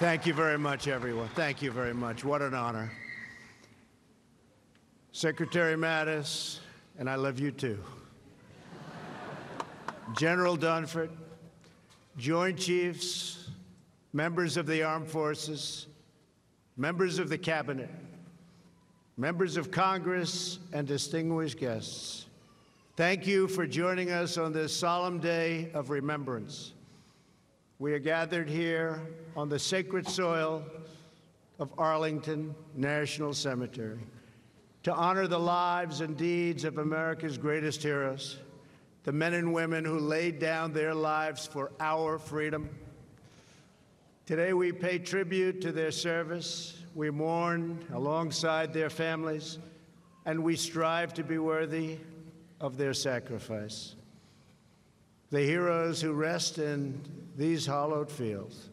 Thank you very much, everyone. Thank you very much. What an honor. Secretary Mattis, and I love you too. General Dunford, Joint Chiefs, members of the Armed Forces, members of the Cabinet, members of Congress, and distinguished guests. Thank you for joining us on this solemn day of remembrance. We are gathered here on the sacred soil of Arlington National Cemetery to honor the lives and deeds of America's greatest heroes, the men and women who laid down their lives for our freedom. Today we pay tribute to their service, we mourn alongside their families, and we strive to be worthy of their sacrifice. The heroes who rest in these hallowed fields,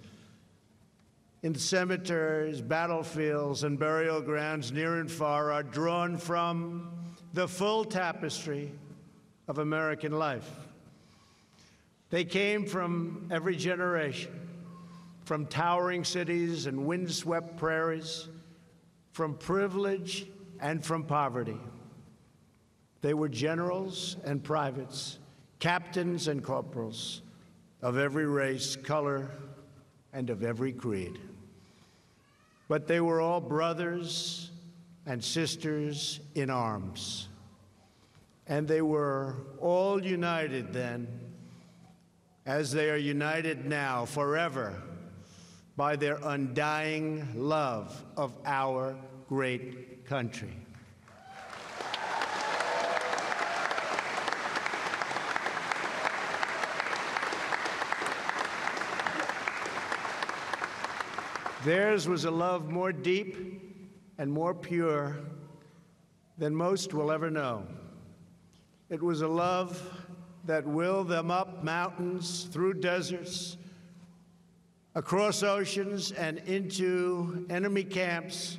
in cemeteries, battlefields, and burial grounds near and far, are drawn from the full tapestry of American life. They came from every generation, from towering cities and windswept prairies, from privilege and from poverty. They were generals and privates, captains and corporals of every race, color, and of every creed. But they were all brothers and sisters in arms. And they were all united then, as they are united now forever, by their undying love of our great country. Theirs was a love more deep and more pure than most will ever know. It was a love that willed them up mountains, through deserts, across oceans, and into enemy camps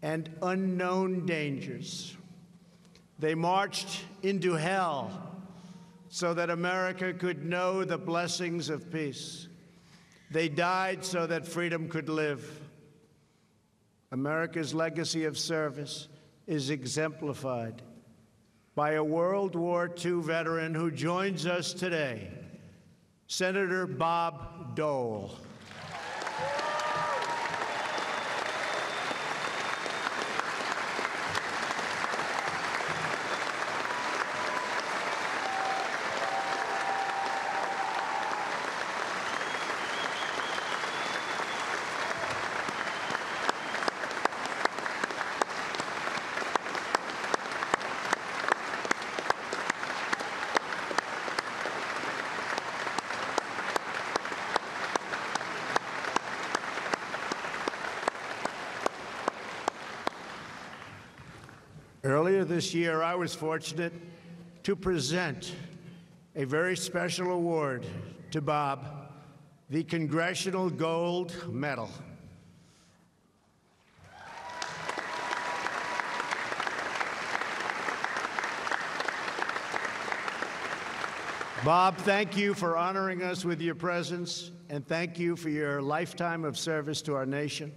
and unknown dangers. They marched into hell so that America could know the blessings of peace. They died so that freedom could live. America's legacy of service is exemplified by a World War II veteran who joins us today, Senator Bob Dole. Earlier this year, I was fortunate to present a very special award to Bob, the Congressional Gold Medal. Bob, thank you for honoring us with your presence, and thank you for your lifetime of service to our nation.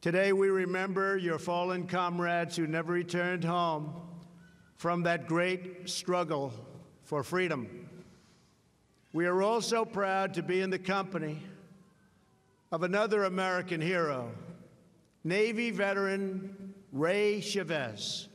Today, we remember your fallen comrades who never returned home from that great struggle for freedom. We are also proud to be in the company of another American hero, Navy veteran Ray Chavez.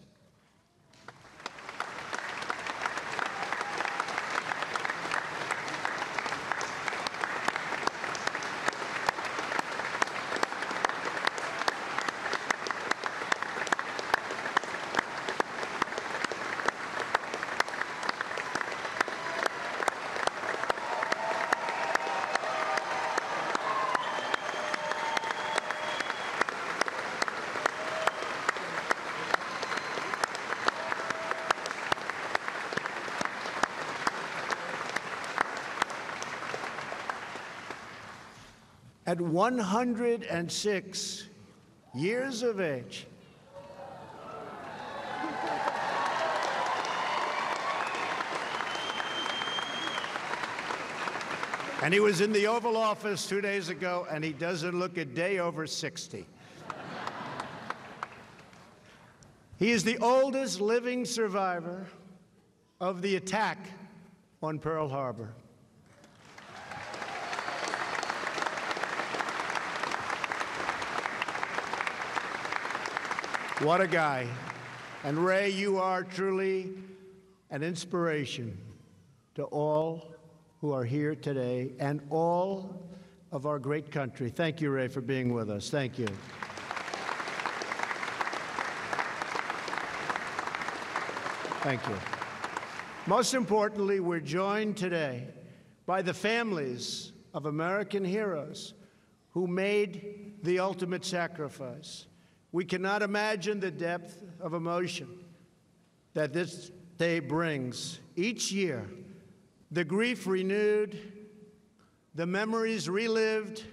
At 106 years of age, And he was in the Oval Office 2 days ago, and he doesn't look a day over 60. He is the oldest living survivor of the attack on Pearl Harbor. What a guy. And Ray, you are truly an inspiration to all who are here today and all of our great country. Thank you, Ray, for being with us. Thank you. Thank you. Most importantly, we're joined today by the families of American heroes who made the ultimate sacrifice. We cannot imagine the depth of emotion that this day brings. Each year, the grief renewed, the memories relived,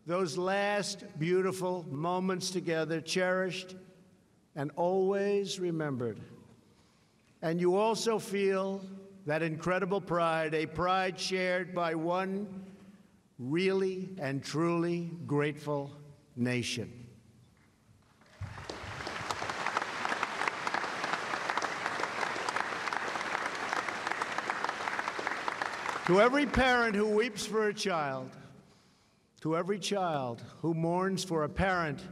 those last beautiful moments together cherished and always remembered. And you also feel that incredible pride, a pride shared by one really and truly grateful nation. To every parent who weeps for a child, to every child who mourns for a parent,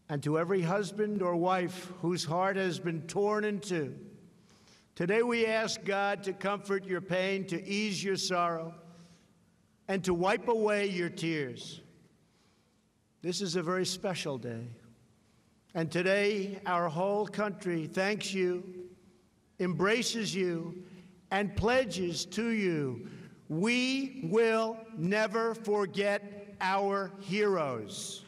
and to every husband or wife whose heart has been torn in two, today we ask God to comfort your pain, to ease your sorrow, and to wipe away your tears. This is a very special day. And today our whole country thanks you, embraces you, and pledges to you, we will never forget our heroes.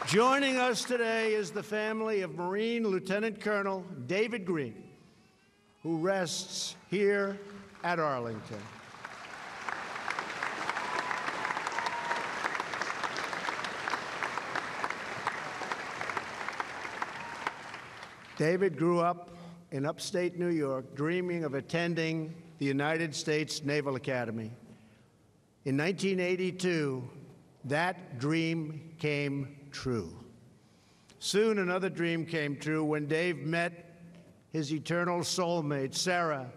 Joining us today is the family of Marine Lieutenant Colonel David Green, who rests here at Arlington. David grew up in upstate New York, dreaming of attending the United States Naval Academy. In 1982, that dream came true. Soon another dream came true when Dave met his eternal soulmate, Sarah,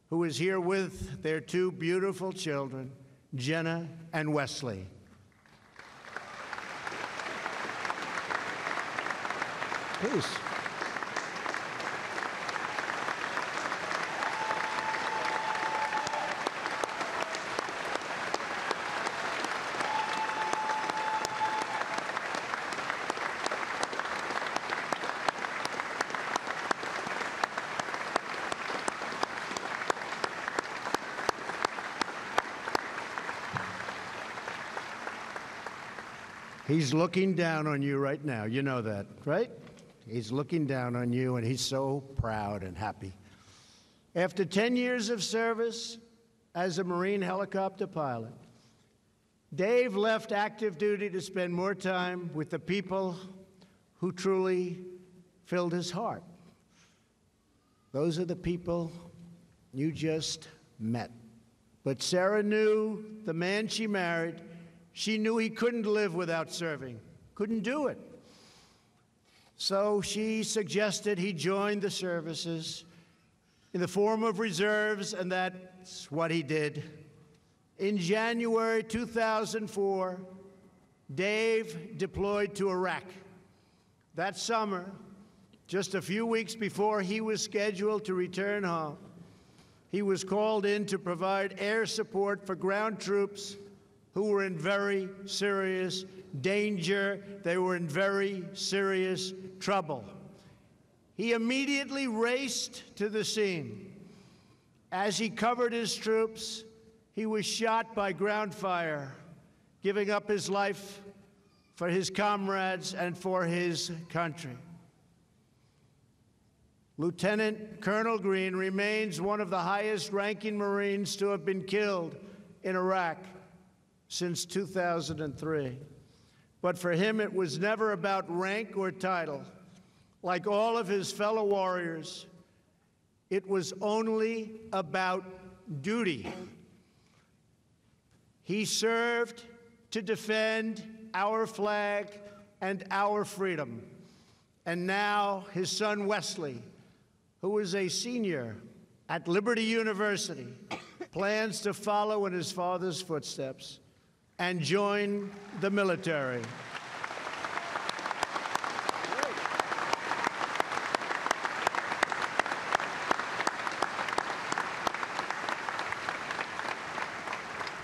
who is here with their two beautiful children, Jenna and Wesley. Please. He's looking down on you right now. You know that, right? He's looking down on you, and he's so proud and happy. After 10 years of service as a Marine helicopter pilot, Dave left active duty to spend more time with the people who truly filled his heart. Those are the people you just met. But Sarah knew the man she married. She knew he couldn't live without serving, couldn't do it. So she suggested he join the services in the form of reserves, and that's what he did. In January 2004, Dave deployed to Iraq. That summer, just a few weeks before he was scheduled to return home, he was called in to provide air support for ground troops who were in very serious danger. They were in very serious trouble. He immediately raced to the scene. As he covered his troops, he was shot by ground fire, giving up his life for his comrades and for his country. Lieutenant Colonel Green remains one of the highest-ranking Marines to have been killed in Iraq since 2003. But for him, it was never about rank or title. Like all of his fellow warriors, it was only about duty. He served to defend our flag and our freedom. And now his son Wesley, who is a senior at Liberty University, plans to follow in his father's footsteps and join the military.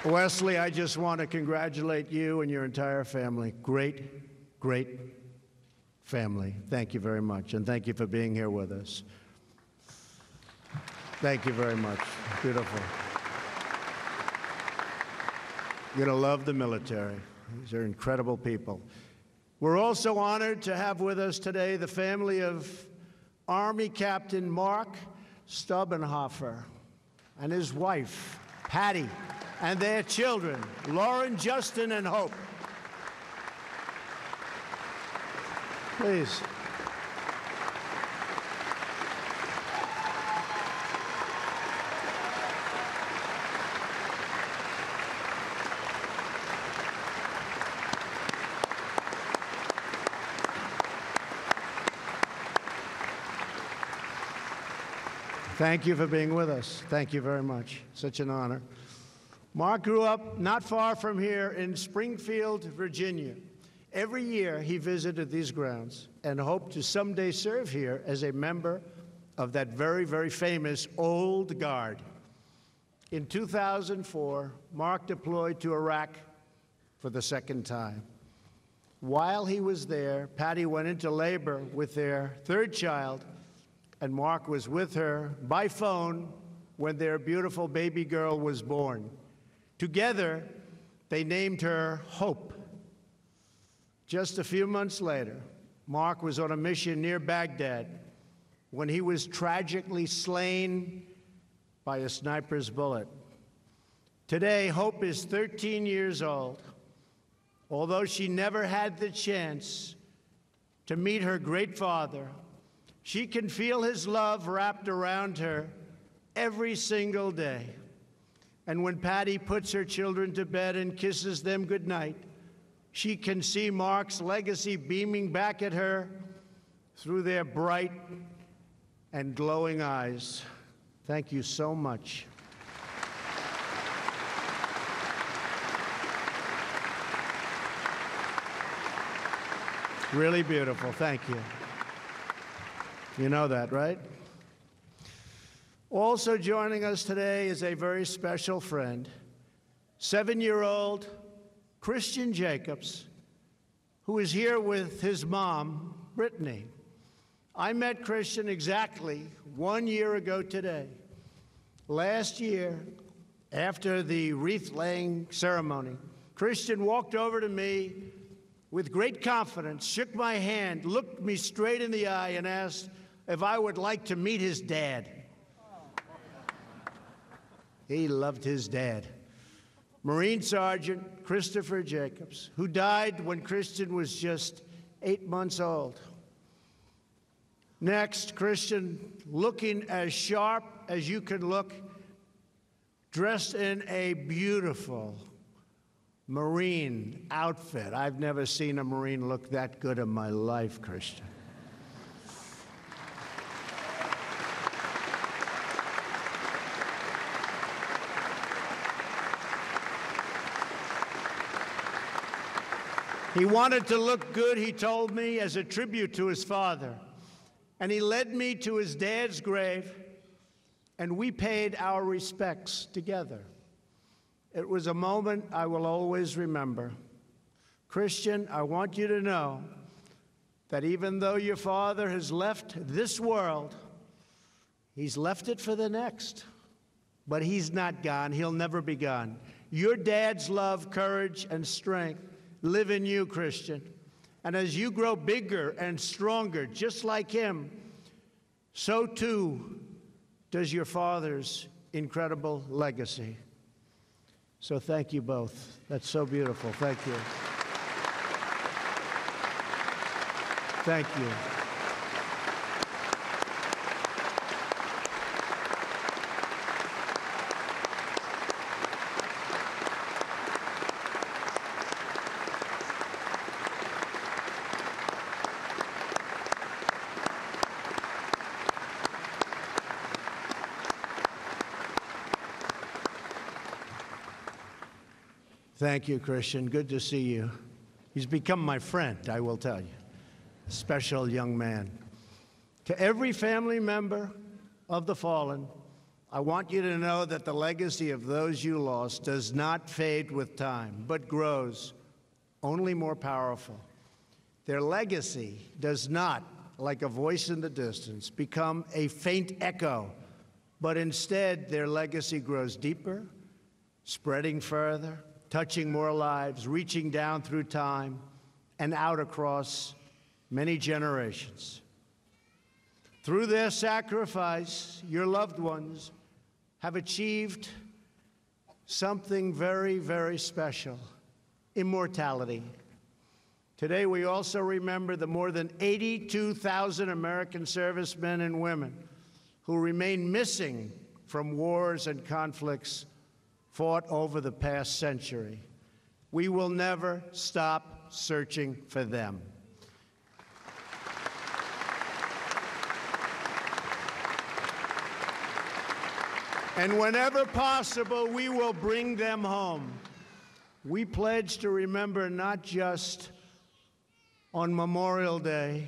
Wesley, I just want to congratulate you and your entire family. Great, great family. Thank you very much, and thank you for being here with us. Thank you very much. Beautiful. You're going to love the military. These are incredible people. We're also honored to have with us today the family of Army Captain Mark Stubbenhofer and his wife, Patty, and their children, Lauren, Justin, and Hope. Please. Thank you for being with us. Thank you very much. Such an honor. Mark grew up not far from here in Springfield, Virginia. Every year he visited these grounds and hoped to someday serve here as a member of that very, very famous Old Guard. In 2004, Mark deployed to Iraq for the second time. While he was there, Patty went into labor with their third child, and Mark was with her by phone when their beautiful baby girl was born. Together, they named her Hope. Just a few months later, Mark was on a mission near Baghdad when he was tragically slain by a sniper's bullet. Today, Hope is 13 years old. Although she never had the chance to meet her great father, she can feel his love wrapped around her every single day. And when Patty puts her children to bed and kisses them goodnight, she can see Mark's legacy beaming back at her through their bright and glowing eyes. Thank you so much. Really beautiful. Thank you. You know that, right? Also joining us today is a very special friend, 7-year-old Christian Jacobs, who is here with his mom, Brittany. I met Christian exactly 1 year ago today. Last year, after the wreath-laying ceremony, Christian walked over to me with great confidence, shook my hand, looked me straight in the eye, and asked if I would like to meet his dad. He loved his dad. Marine Sergeant Christopher Jacobs, who died when Christian was just 8 months old. Next, Christian, looking as sharp as you can look, dressed in a beautiful Marine outfit. I've never seen a Marine look that good in my life, Christian. He wanted to look good, he told me, as a tribute to his father. And he led me to his dad's grave, and we paid our respects together. It was a moment I will always remember. Christian, I want you to know that even though your father has left this world, he's left it for the next. But he's not gone. He'll never be gone. Your dad's love, courage, and strength live in you, Christian. And as you grow bigger and stronger, just like him, so too does your father's incredible legacy. So thank you both. That's so beautiful. Thank you. Thank you. Thank you, Christian. Good to see you. He's become my friend, I will tell you. A special young man. To every family member of the fallen, I want you to know that the legacy of those you lost does not fade with time, but grows only more powerful. Their legacy does not, like a voice in the distance, become a faint echo, but instead their legacy grows deeper, spreading further, touching more lives, reaching down through time and out across many generations. Through their sacrifice, your loved ones have achieved something very, very special: immortality. Today, we also remember the more than 82,000 American servicemen and women who remain missing from wars and conflicts fought over the past century. We will never stop searching for them. And whenever possible, we will bring them home. We pledge to remember not just on Memorial Day.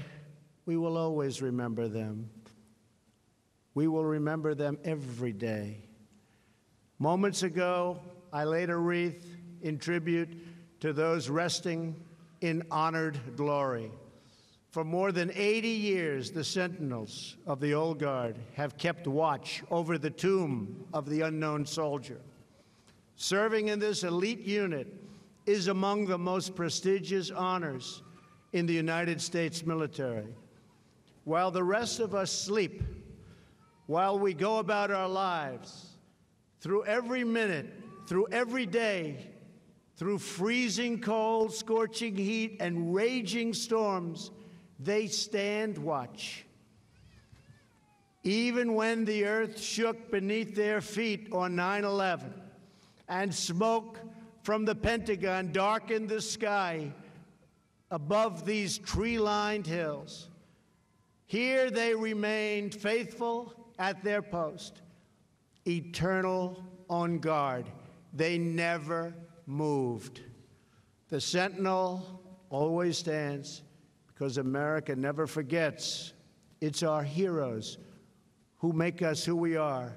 We will always remember them. We will remember them every day. Moments ago, I laid a wreath in tribute to those resting in honored glory. For more than 80 years, the sentinels of the Old Guard have kept watch over the tomb of the unknown soldier. Serving in this elite unit is among the most prestigious honors in the United States military. While the rest of us sleep, while we go about our lives, through every minute, through every day, through freezing cold, scorching heat, and raging storms, they stand watch. Even when the earth shook beneath their feet on 9/11 and smoke from the Pentagon darkened the sky above these tree-lined hills, here they remained faithful at their post, eternal on guard. They never moved. The sentinel always stands because America never forgets. It's our heroes who make us who we are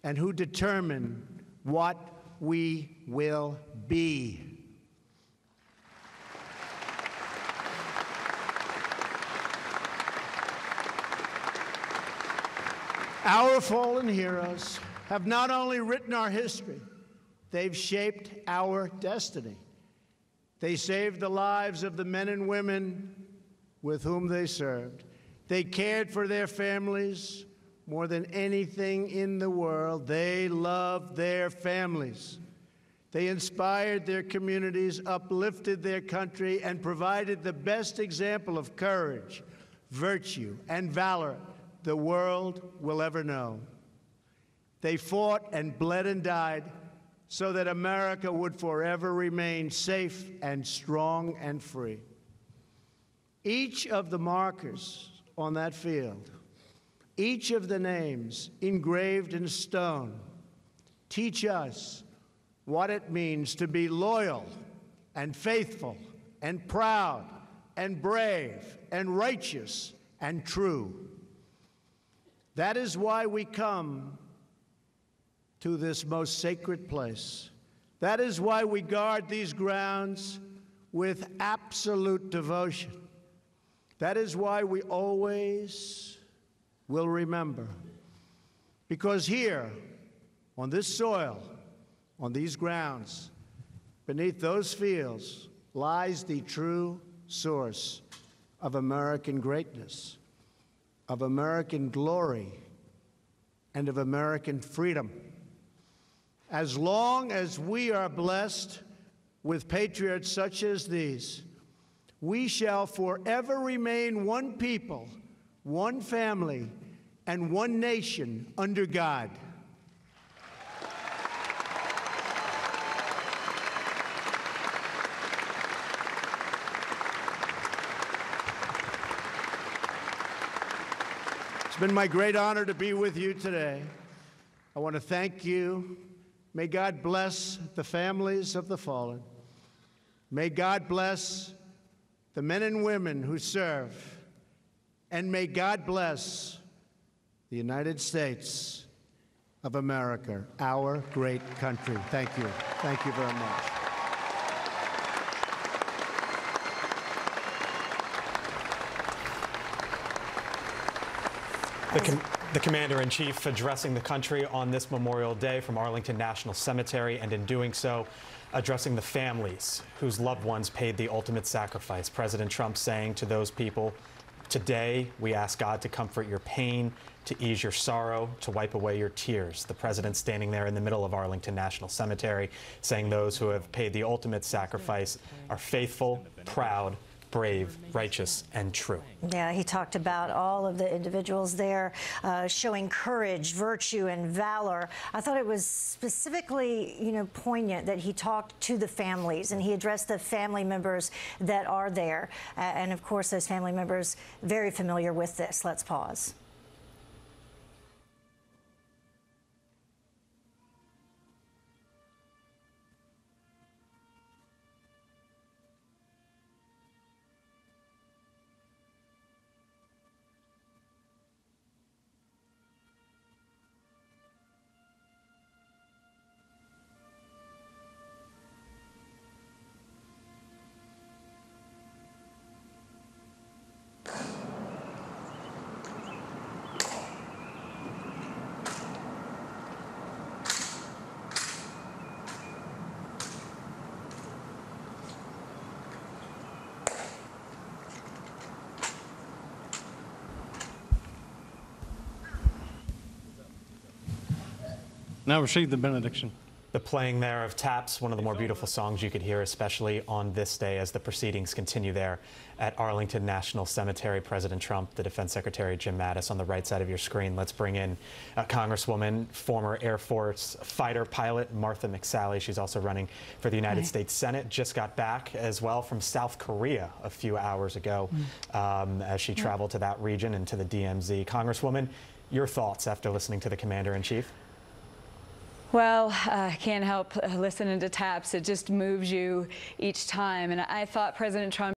and who determine what we will be. Our fallen heroes have not only written our history, they've shaped our destiny. They saved the lives of the men and women with whom they served. They cared for their families more than anything in the world. They loved their families. They inspired their communities, uplifted their country, and provided the best example of courage, virtue, and valor the world will ever know. They fought and bled and died so that America would forever remain safe and strong and free. Each of the markers on that field, each of the names engraved in stone, teach us what it means to be loyal and faithful and proud and brave and righteous and true. That is why we come to this most sacred place. That is why we guard these grounds with absolute devotion. That is why we always will remember. Because here, on this soil, on these grounds, beneath those fields, lies the true source of American greatness, of American glory, and of American freedom. As long as we are blessed with patriots such as these, we shall forever remain one people, one family, and one nation under God. It's been my great honor to be with you today. I want to thank you. May God bless the families of the fallen. May God bless the men and women who serve. And may God bless the United States of America, our great country. Thank you. Thank you very much. The Commander-in-Chief addressing the country on this Memorial Day from Arlington National Cemetery, and in doing so, addressing the families whose loved ones paid the ultimate sacrifice. President Trump saying to those people, today we ask God to comfort your pain, to ease your sorrow, to wipe away your tears. The president standing there in the middle of Arlington National Cemetery saying those who have paid the ultimate sacrifice are faithful, proud, brave, righteous, and true. Yeah, he talked about all of the individuals there showing courage, virtue, and valor. I thought it was specifically, poignant that he talked to the families and he addressed the family members that are there. And of course, those family members very familiar with this. Let's pause. Now receive the benediction. The playing there of taps, one of the more beautiful songs you could hear, especially on this day as the proceedings continue there at Arlington National Cemetery. President Trump, the Defense Secretary Jim Mattis on the right side of your screen. Let's bring in Congresswoman, former Air Force fighter pilot Martha McSally. She's also running for the United States Senate. Just got back as well from South Korea a few hours ago as she traveled to that region and to the DMZ. Congresswoman, your thoughts after listening to the Commander-in-Chief? Well, I can't help listening to taps. It just moves you each time. And I thought President Trump